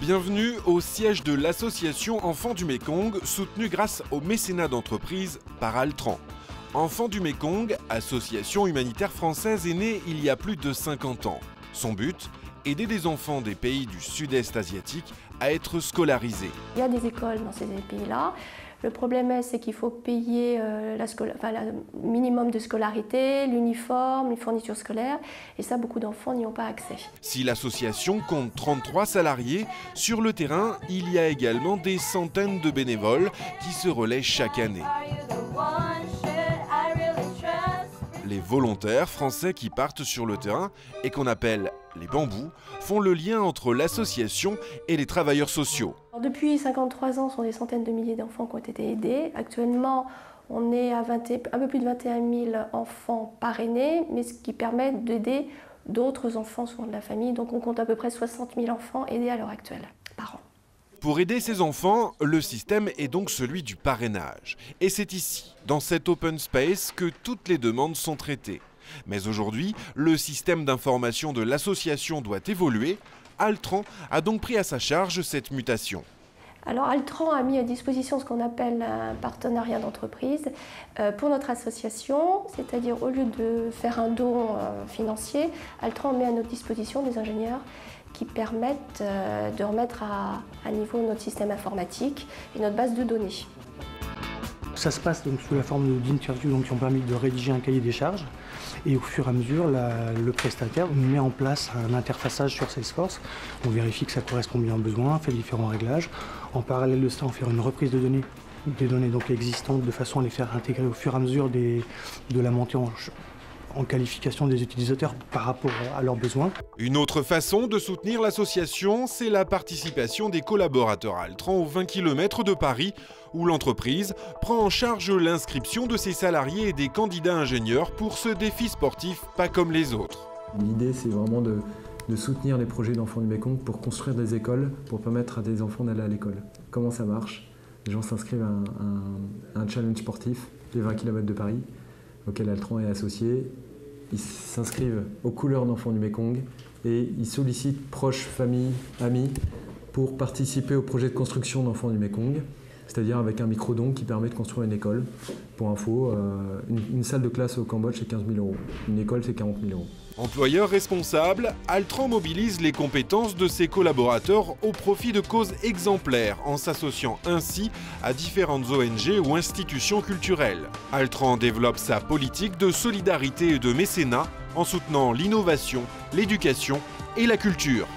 Bienvenue au siège de l'association Enfants du Mékong, soutenue grâce au mécénat d'entreprise par Altran. Enfants du Mékong, association humanitaire française, est née il y a plus de 50 ans. Son but, aider des enfants des pays du sud-est asiatique à être scolarisés. Il y a des écoles dans ces pays-là. Le problème, c'est qu'il faut payer le minimum de scolarité, l'uniforme, les fournitures scolaires, et ça, beaucoup d'enfants n'y ont pas accès. Si l'association compte 33 salariés, sur le terrain, il y a également des centaines de bénévoles qui se relaient chaque année. Les volontaires français qui partent sur le terrain et qu'on appelle les bambous font le lien entre l'association et les travailleurs sociaux. Alors, depuis 53 ans, ce sont des centaines de milliers d'enfants qui ont été aidés. Actuellement, on est à un peu plus de 21 000 enfants parrainés, mais ce qui permet d'aider d'autres enfants, souvent de la famille. Donc on compte à peu près 60 000 enfants aidés à l'heure actuelle, par an. Pour aider ces enfants, le système est donc celui du parrainage. Et c'est ici, dans cet open space, que toutes les demandes sont traitées. Mais aujourd'hui, le système d'information de l'association doit évoluer. Altran a donc pris à sa charge cette mutation. Alors Altran a mis à disposition ce qu'on appelle un partenariat d'entreprise pour notre association, c'est-à-dire au lieu de faire un don financier, Altran met à notre disposition des ingénieurs qui permettent de remettre à niveau notre système informatique et notre base de données. Ça se passe donc sous la forme d'interviews qui ont permis de rédiger un cahier des charges. Et au fur et à mesure, le prestataire met en place un interfaçage sur Salesforce. On vérifie que ça correspond bien aux besoins, fait différents réglages. En parallèle de ça, on fait une reprise de données, des données donc existantes, de façon à les faire intégrer au fur et à mesure de la montée en qualification des utilisateurs par rapport à leurs besoins. Une autre façon de soutenir l'association, c'est la participation des collaborateurs Altran aux 20 km de Paris, où l'entreprise prend en charge l'inscription de ses salariés et des candidats ingénieurs pour ce défi sportif pas comme les autres. L'idée, c'est vraiment de soutenir les projets d'Enfants du Mékong pour construire des écoles, pour permettre à des enfants d'aller à l'école. Comment ça marche? Les gens s'inscrivent à un challenge sportif, les 20 km de Paris, auquel Altran est associé. Ils s'inscrivent aux couleurs d'Enfants du Mékong et ils sollicitent proches, familles, amis pour participer au projet de construction d'Enfants du Mékong, c'est-à-dire avec un micro-don qui permet de construire une école. Pour info, une salle de classe au Cambodge, c'est 15 000 €. Une école, c'est 40 000 €. Employeur responsable, Altran mobilise les compétences de ses collaborateurs au profit de causes exemplaires, en s'associant ainsi à différentes ONG ou institutions culturelles. Altran développe sa politique de solidarité et de mécénat en soutenant l'innovation, l'éducation et la culture.